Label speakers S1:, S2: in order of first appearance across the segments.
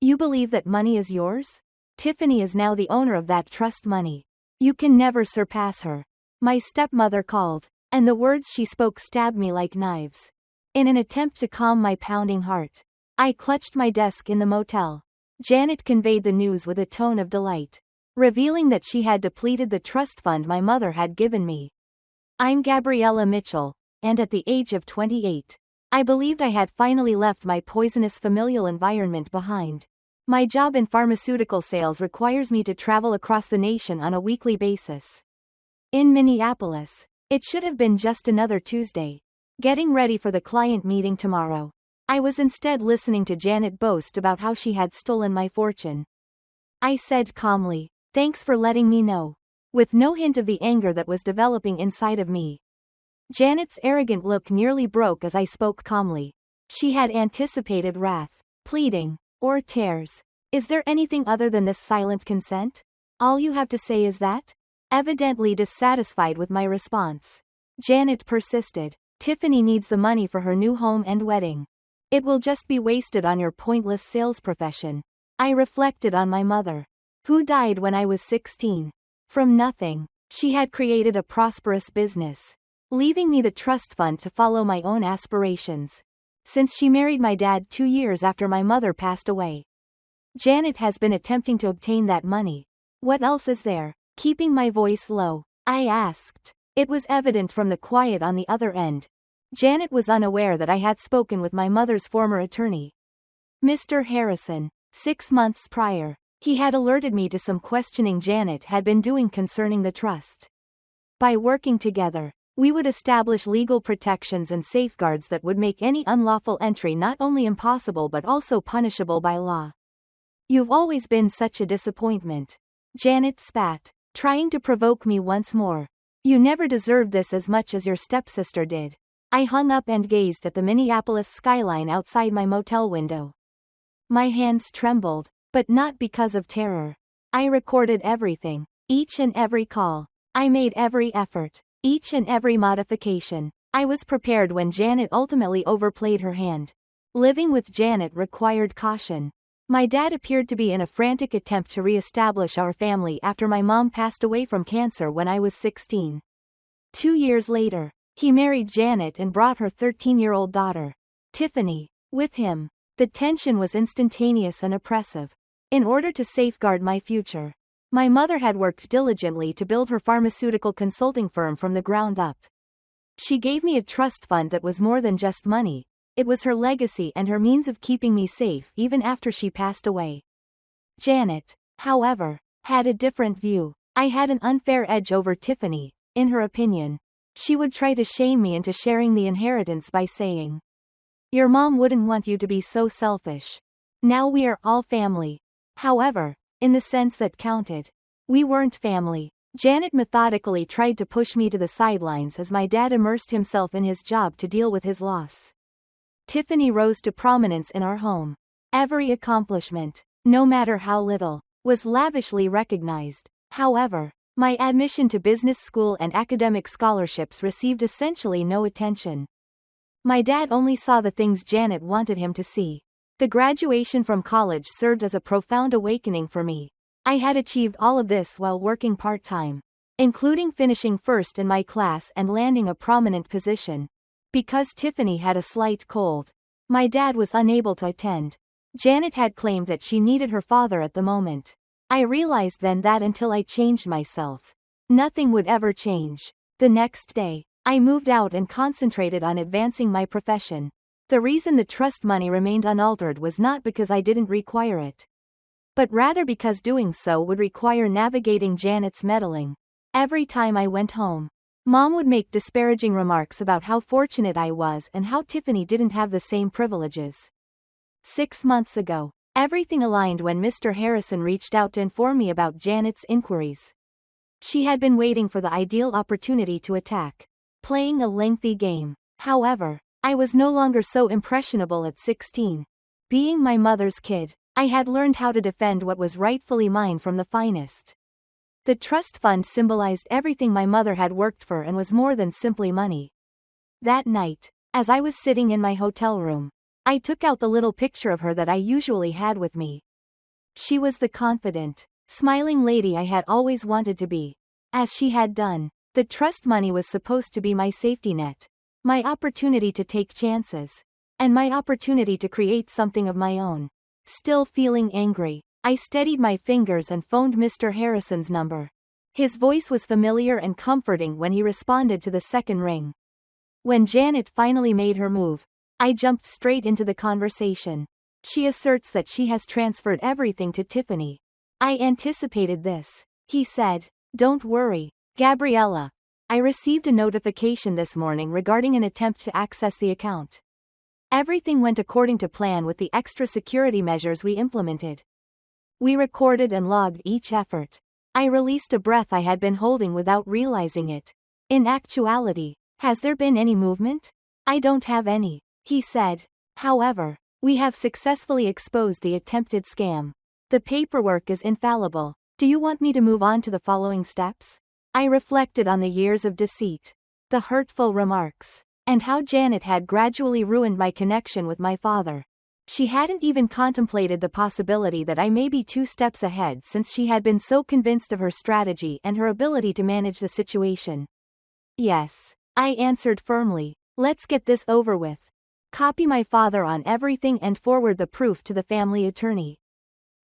S1: You believe that money is yours? Tiffany is now the owner of that trust money. You can never surpass her. My stepmother called, and the words she spoke stabbed me like knives. In an attempt to calm my pounding heart, I clutched my desk in the motel. Janet conveyed the news with a tone of delight, revealing that she had depleted the trust fund my mother had given me. I'm Gabriella Mitchell, and at the age of 28, I believed I had finally left my poisonous familial environment behind. My job in pharmaceutical sales requires me to travel across the nation on a weekly basis. In Minneapolis, it should have been just another Tuesday. Getting ready for the client meeting tomorrow, I was instead listening to Janet boast about how she had stolen my fortune. I said calmly, "Thanks for letting me know," with no hint of the anger that was developing inside of me. Janet's arrogant look nearly broke as I spoke calmly. She had anticipated wrath, pleading, or tears. Is there anything other than this silent consent? All you have to say is that? Evidently dissatisfied with my response, Janet persisted. Tiffany needs the money for her new home and wedding. It will just be wasted on your pointless sales profession. I reflected on my mother, who died when I was 16. From nothing, she had created a prosperous business, leaving me the trust fund to follow my own aspirations. Since she married my dad 2 years after my mother passed away, Janet has been attempting to obtain that money. What else is there? Keeping my voice low, I asked. It was evident from the quiet on the other end. Janet was unaware that I had spoken with my mother's former attorney, Mr. Harrison. 6 months prior, he had alerted me to some questioning Janet had been doing concerning the trust. By working together, we would establish legal protections and safeguards that would make any unlawful entry not only impossible but also punishable by law. You've always been such a disappointment. Janet spat, trying to provoke me once more. You never deserved this as much as your stepsister did. I hung up and gazed at the Minneapolis skyline outside my motel window. My hands trembled, but not because of terror. I recorded everything, each and every call. I made every effort, each and every modification. I was prepared when Janet ultimately overplayed her hand. Living with Janet required caution. My dad appeared to be in a frantic attempt to re-establish our family after my mom passed away from cancer when I was 16. 2 years later, he married Janet and brought her 13-year-old daughter, Tiffany, with him. The tension was instantaneous and oppressive. In order to safeguard my future, my mother had worked diligently to build her pharmaceutical consulting firm from the ground up. She gave me a trust fund that was more than just money. It was her legacy and her means of keeping me safe even after she passed away. Janet, however, had a different view. I had an unfair edge over Tiffany, in her opinion. She would try to shame me into sharing the inheritance by saying, "Your mom wouldn't want you to be so selfish. Now we are all family." However, in the sense that counted, we weren't family. Janet methodically tried to push me to the sidelines as my dad immersed himself in his job to deal with his loss. Tiffany rose to prominence in our home. Every accomplishment, no matter how little, was lavishly recognized. However, my admission to business school and academic scholarships received essentially no attention. My dad only saw the things Janet wanted him to see. The graduation from college served as a profound awakening for me. I had achieved all of this while working part-time, including finishing first in my class and landing a prominent position. Because Tiffany had a slight cold, my dad was unable to attend. Janet had claimed that she needed her father at the moment. I realized then that until I changed myself, nothing would ever change. The next day, I moved out and concentrated on advancing my profession. The reason the trust money remained unaltered was not because I didn't require it, but rather because doing so would require navigating Janet's meddling. Every time I went home, Mom would make disparaging remarks about how fortunate I was and how Tiffany didn't have the same privileges. 6 months ago, everything aligned when Mr. Harrison reached out to inform me about Janet's inquiries. She had been waiting for the ideal opportunity to attack, playing a lengthy game. However, I was no longer so impressionable at 16. Being my mother's kid, I had learned how to defend what was rightfully mine from the finest. The trust fund symbolized everything my mother had worked for and was more than simply money. That night, as I was sitting in my hotel room, I took out the little picture of her that I usually had with me. She was the confident, smiling lady I had always wanted to be. As she had done, the trust money was supposed to be my safety net, my opportunity to take chances, and my opportunity to create something of my own. Still feeling angry, I steadied my fingers and phoned Mr. Harrison's number. His voice was familiar and comforting when he responded to the second ring. When Janet finally made her move, I jumped straight into the conversation. She asserts that she has transferred everything to Tiffany. I anticipated this, he said. Don't worry, Gabriella. I received a notification this morning regarding an attempt to access the account. Everything went according to plan with the extra security measures we implemented. We recorded and logged each effort. I released a breath I had been holding without realizing it. In actuality, has there been any movement? I don't have any, he said. However, we have successfully exposed the attempted scam. The paperwork is infallible. Do you want me to move on to the following steps? I reflected on the years of deceit, the hurtful remarks, and how Janet had gradually ruined my connection with my father. She hadn't even contemplated the possibility that I may be 2 steps ahead since she had been so convinced of her strategy and her ability to manage the situation. Yes, I answered firmly. Let's get this over with. Copy my father on everything and forward the proof to the family attorney.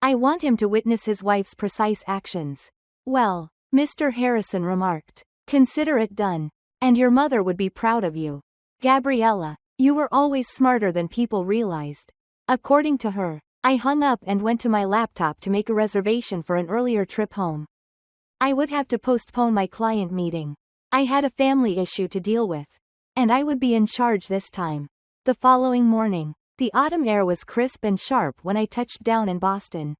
S1: I want him to witness his wife's precise actions. Well, Mr. Harrison remarked, consider it done. And your mother would be proud of you. Gabriella, you were always smarter than people realized. According to her, I hung up and went to my laptop to make a reservation for an earlier trip home. I would have to postpone my client meeting. I had a family issue to deal with. And I would be in charge this time. The following morning, the autumn air was crisp and sharp when I touched down in Boston.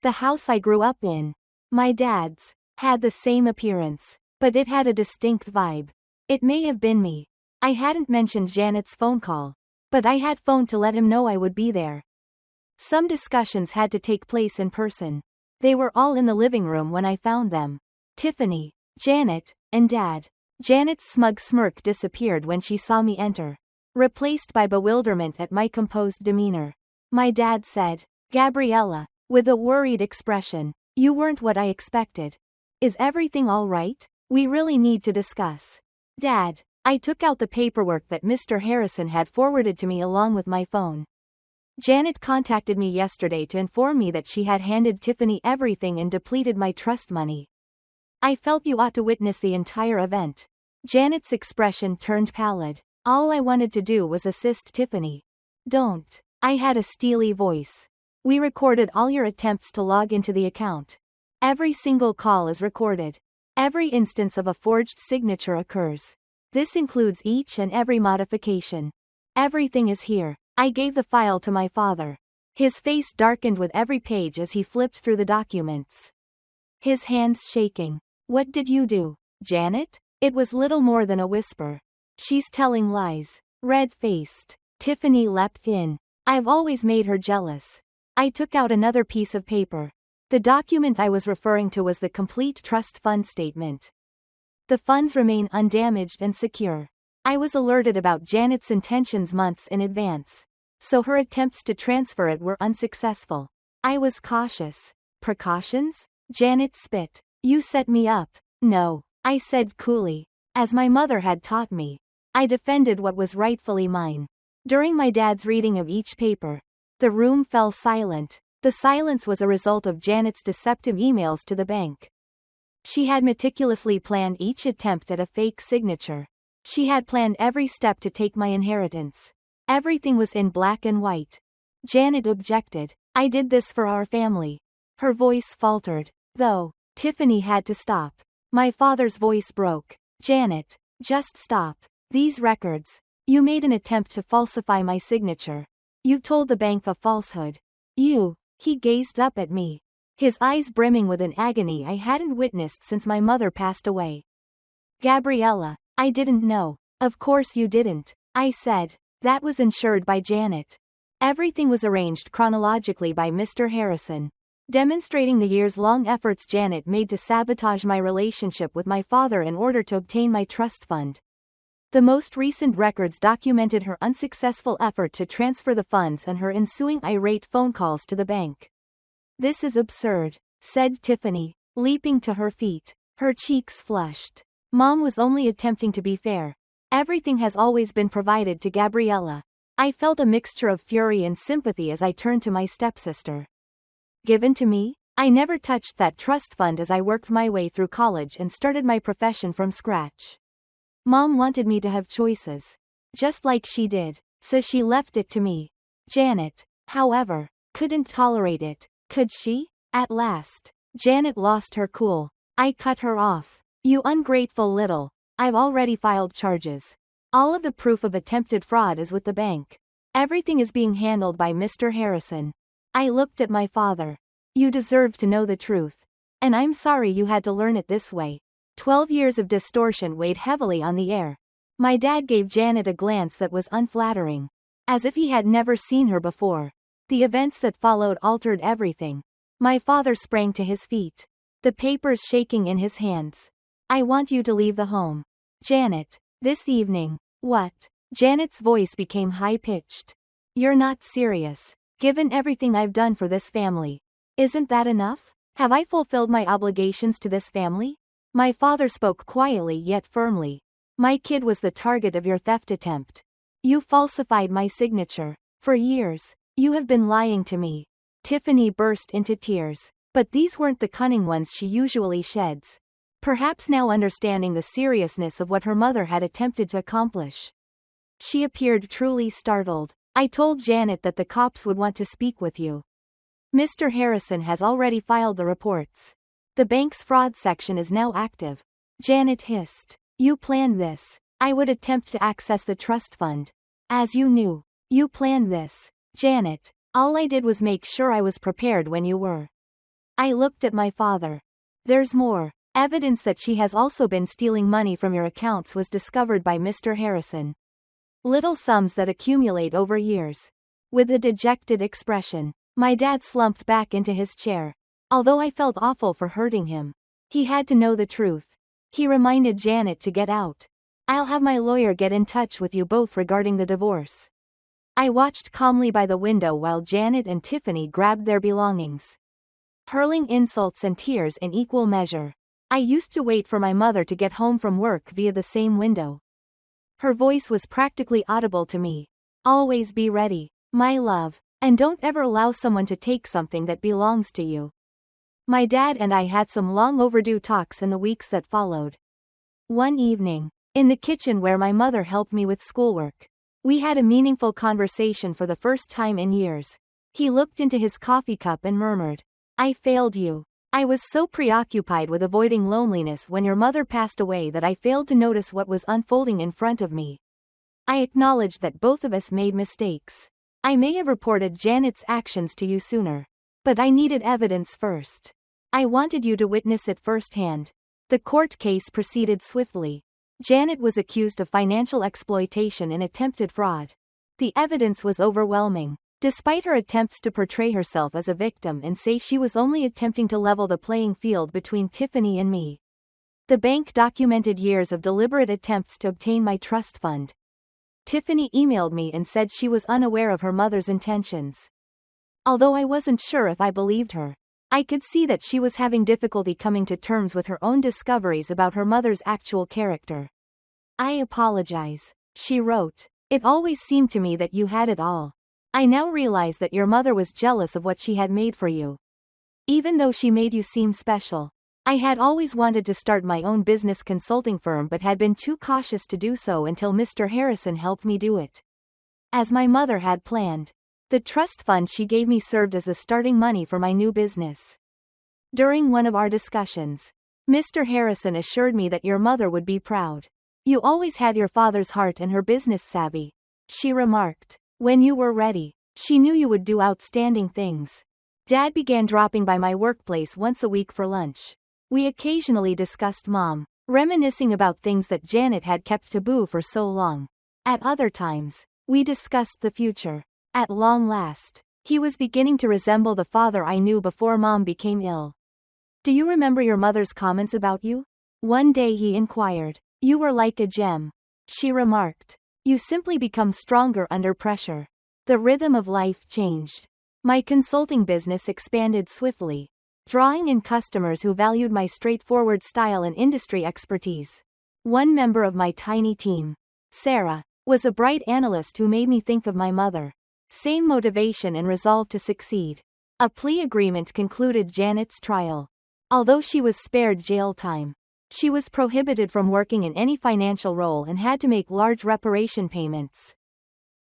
S1: The house I grew up in, my dad's, had the same appearance, but it had a distinct vibe. It may have been me. I hadn't mentioned Janet's phone call, but I had phoned to let him know I would be there. Some discussions had to take place in person. They were all in the living room when I found them. Tiffany, Janet, and Dad. Janet's smug smirk disappeared when she saw me enter, replaced by bewilderment at my composed demeanor. My dad said, Gabriella, with a worried expression, you weren't what I expected. Is everything all right? We really need to discuss. Dad, I took out the paperwork that Mr. Harrison had forwarded to me along with my phone. Janet contacted me yesterday to inform me that she had handed Tiffany everything and depleted my trust money. I felt you ought to witness the entire event. Janet's expression turned pallid. All I wanted to do was assist Tiffany. Don't. I had a steely voice. We recorded all your attempts to log into the account. Every single call is recorded. Every instance of a forged signature occurs. This includes each and every modification. Everything is here. I gave the file to my father. His face darkened with every page as he flipped through the documents. His hands shaking. What did you do, Janet? It was little more than a whisper. She's telling lies. Red-faced, Tiffany leapt in. I've always made her jealous. I took out another piece of paper. The document I was referring to was the complete trust fund statement. The funds remain undamaged and secure. I was alerted about Janet's intentions months in advance, so her attempts to transfer it were unsuccessful. I was cautious. Precautions? Janet spit. You set me up. No, I said coolly. As my mother had taught me. I defended what was rightfully mine. During my dad's reading of each paper, the room fell silent. The silence was a result of Janet's deceptive emails to the bank. She had meticulously planned each attempt at a fake signature. She had planned every step to take my inheritance. Everything was in black and white. Janet objected. I did this for our family. Her voice faltered, though. Tiffany had to stop. My father's voice broke. Janet, just stop. These records. You made an attempt to falsify my signature. You told the bank a falsehood. He gazed up at me, his eyes brimming with an agony I hadn't witnessed since my mother passed away. Gabriella, I didn't know. Of course you didn't, I said. That was ensured by Janet. Everything was arranged chronologically by Mr. Harrison, demonstrating the years-long efforts Janet made to sabotage my relationship with my father in order to obtain my trust fund. The most recent records documented her unsuccessful effort to transfer the funds and her ensuing irate phone calls to the bank. This is absurd, said Tiffany, leaping to her feet. Her cheeks flushed. Mom was only attempting to be fair. Everything has always been provided to Gabriella. I felt a mixture of fury and sympathy as I turned to my stepsister. Given to me? I never touched that trust fund as I worked my way through college and started my profession from scratch. Mom wanted me to have choices. Just like she did, so she left it to me. Janet, however, couldn't tolerate it, could she? At last, Janet lost her cool. I cut her off. You ungrateful little. I've already filed charges. All of the proof of attempted fraud is with the bank. Everything is being handled by Mr. Harrison. I looked at my father. You deserve to know the truth. And I'm sorry you had to learn it this way. 12 years of distortion weighed heavily on the air. My dad gave Janet a glance that was unflattering. As if he had never seen her before. The events that followed altered everything. My father sprang to his feet. The papers shaking in his hands. I want you to leave the home. Janet, this evening. What? Janet's voice became high-pitched. You're not serious. Given everything I've done for this family. Isn't that enough? Have I fulfilled my obligations to this family? My father spoke quietly yet firmly. My kid was the target of your theft attempt. You falsified my signature. For years, you have been lying to me. Tiffany burst into tears. But these weren't the cunning ones she usually sheds. Perhaps now understanding the seriousness of what her mother had attempted to accomplish. She appeared truly startled. I told Janet that the cops would want to speak with you. Mr. Harrison has already filed the reports. The bank's fraud section is now active. Janet hissed. You planned this. I would attempt to access the trust fund. As you knew. You planned this. Janet, all I did was make sure I was prepared when you were. I looked at my father. There's more. Evidence that she has also been stealing money from your accounts was discovered by Mr. Harrison. Little sums that accumulate over years. With a dejected expression, my dad slumped back into his chair. Although I felt awful for hurting him. He had to know the truth. He reminded Janet to get out. I'll have my lawyer get in touch with you both regarding the divorce. I watched calmly by the window while Janet and Tiffany grabbed their belongings. Hurling insults and tears in equal measure. I used to wait for my mother to get home from work via the same window. Her voice was practically audible to me. Always be ready, my love, and don't ever allow someone to take something that belongs to you. My dad and I had some long overdue talks in the weeks that followed. One evening, in the kitchen where my mother helped me with schoolwork, we had a meaningful conversation for the first time in years. He looked into his coffee cup and murmured, I failed you. I was so preoccupied with avoiding loneliness when your mother passed away that I failed to notice what was unfolding in front of me. I acknowledged that both of us made mistakes. I may have reported Janet's actions to you sooner. But I needed evidence first. I wanted you to witness it firsthand. The court case proceeded swiftly. Janet was accused of financial exploitation and attempted fraud. The evidence was overwhelming. Despite her attempts to portray herself as a victim and say she was only attempting to level the playing field between Tiffany and me. The bank documented years of deliberate attempts to obtain my trust fund. Tiffany emailed me and said she was unaware of her mother's intentions. Although I wasn't sure if I believed her, I could see that she was having difficulty coming to terms with her own discoveries about her mother's actual character. I apologize, she wrote. It always seemed to me that you had it all. I now realize that your mother was jealous of what she had made for you. Even though she made you seem special. I had always wanted to start my own business consulting firm but had been too cautious to do so until Mr. Harrison helped me do it. As my mother had planned. The trust fund she gave me served as the starting money for my new business. During one of our discussions, Mr. Harrison assured me that your mother would be proud. You always had your father's heart and her business savvy, she remarked. When you were ready, she knew you would do outstanding things. Dad began dropping by my workplace once a week for lunch. We occasionally discussed Mom, reminiscing about things that Janet had kept taboo for so long. At other times, we discussed the future. At long last, he was beginning to resemble the father I knew before Mom became ill. Do you remember your mother's comments about you? One day he inquired. You were like a gem, she remarked. You simply become stronger under pressure. The rhythm of life changed. My consulting business expanded swiftly, drawing in customers who valued my straightforward style and industry expertise. One member of my tiny team, Sarah, was a bright analyst who made me think of my mother. Same motivation and resolve to succeed. A plea agreement concluded Janet's trial. Although she was spared jail time, she was prohibited from working in any financial role and had to make large reparation payments.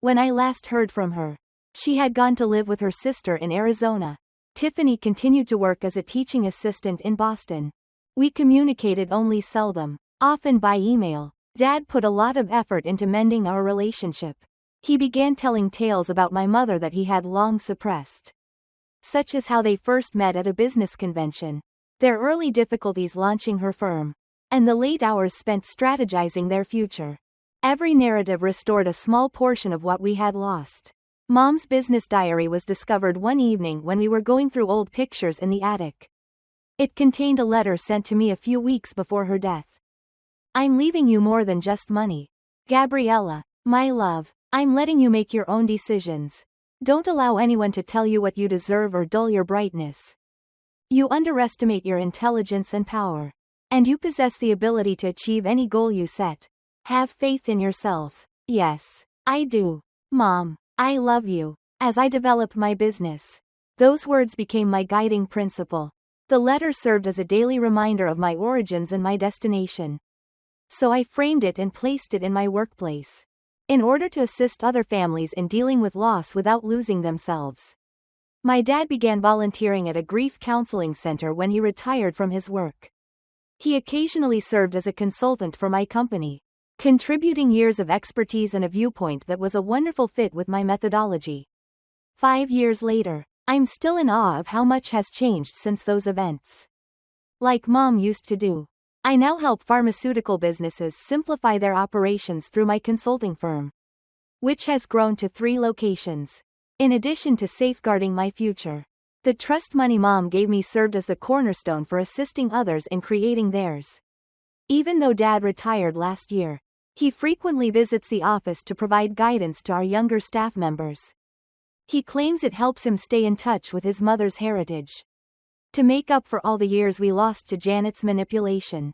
S1: When I last heard from her, she had gone to live with her sister in Arizona. Tiffany continued to work as a teaching assistant in Boston. We communicated only seldom, often by email. Dad put a lot of effort into mending our relationship. He began telling tales about my mother that he had long suppressed, such as how they first met at a business convention, their early difficulties launching her firm, and the late hours spent strategizing their future. Every narrative restored a small portion of what we had lost. Mom's business diary was discovered one evening when we were going through old pictures in the attic. It contained a letter sent to me a few weeks before her death. I'm leaving you more than just money. Gabriella, my love, I'm letting you make your own decisions. Don't allow anyone to tell you what you deserve or dull your brightness. You underestimate your intelligence and power, and you possess the ability to achieve any goal you set. Have faith in yourself. Yes, I do. Mom, I love you. As I developed my business, those words became my guiding principle. The letter served as a daily reminder of my origins and my destination. So I framed it and placed it in my workplace, in order to assist other families in dealing with loss without losing themselves. My dad began volunteering at a grief counseling center when he retired from his work. He occasionally served as a consultant for my company, contributing years of expertise and a viewpoint that was a wonderful fit with my methodology. 5 years later, I'm still in awe of how much has changed since those events. Like Mom used to do, I now help pharmaceutical businesses simplify their operations through my consulting firm, which has grown to 3 locations. In addition to safeguarding my future, the trust money Mom gave me served as the cornerstone for assisting others in creating theirs. Even though Dad retired last year, he frequently visits the office to provide guidance to our younger staff members. He claims it helps him stay in touch with his mother's heritage, to make up for all the years we lost to Janet's manipulation.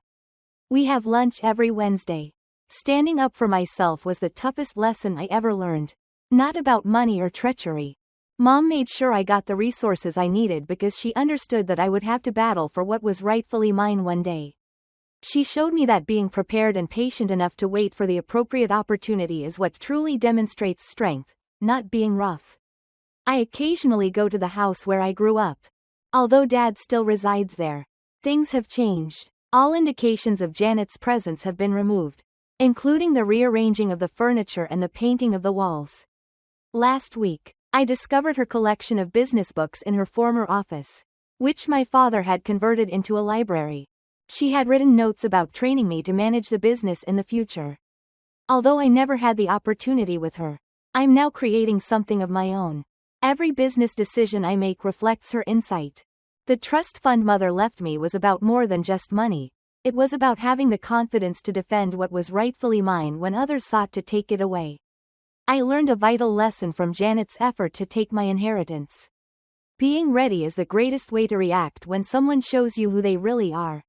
S1: We have lunch every Wednesday. Standing up for myself was the toughest lesson I ever learned. Not about money or treachery. Mom made sure I got the resources I needed because she understood that I would have to battle for what was rightfully mine one day. She showed me that being prepared and patient enough to wait for the appropriate opportunity is what truly demonstrates strength, not being rough. I occasionally go to the house where I grew up. Although Dad still resides there, things have changed. All indications of Janet's presence have been removed, including the rearranging of the furniture and the painting of the walls. Last week, I discovered her collection of business books in her former office, which my father had converted into a library. She had written notes about training me to manage the business in the future. Although I never had the opportunity with her, I'm now creating something of my own. Every business decision I make reflects her insight. The trust fund Mother left me was about more than just money. It was about having the confidence to defend what was rightfully mine when others sought to take it away. I learned a vital lesson from Janet's effort to take my inheritance. Being ready is the greatest way to react when someone shows you who they really are.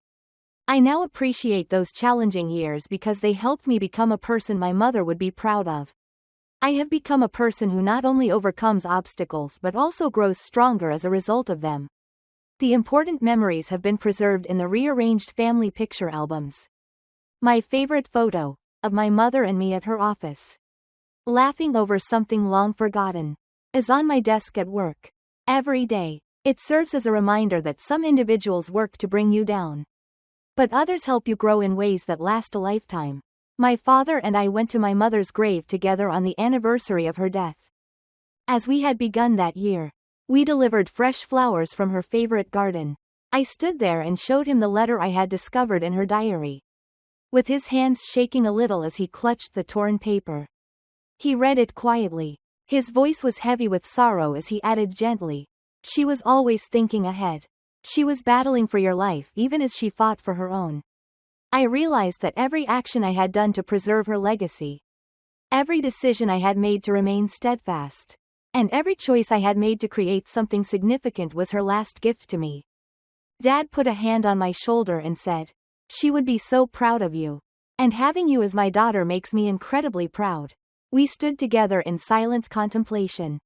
S1: I now appreciate those challenging years because they helped me become a person my mother would be proud of. I have become a person who not only overcomes obstacles but also grows stronger as a result of them. The important memories have been preserved in the rearranged family picture albums. My favorite photo, of my mother and me at her office, laughing over something long forgotten, is on my desk at work. Every day, it serves as a reminder that some individuals work to bring you down, but others help you grow in ways that last a lifetime. My father and I went to my mother's grave together on the anniversary of her death. As we had begun that year, we delivered fresh flowers from her favorite garden. I stood there and showed him the letter I had discovered in her diary, with his hands shaking a little as he clutched the torn paper. He read it quietly. His voice was heavy with sorrow as he added gently, "She was always thinking ahead. She was battling for your life even as she fought for her own." I realized that every action I had done to preserve her legacy, every decision I had made to remain steadfast, And every choice I had made to create something significant was her last gift to me. Dad put a hand on my shoulder and said, "She would be so proud of you. And having you as my daughter makes me incredibly proud." We stood together in silent contemplation.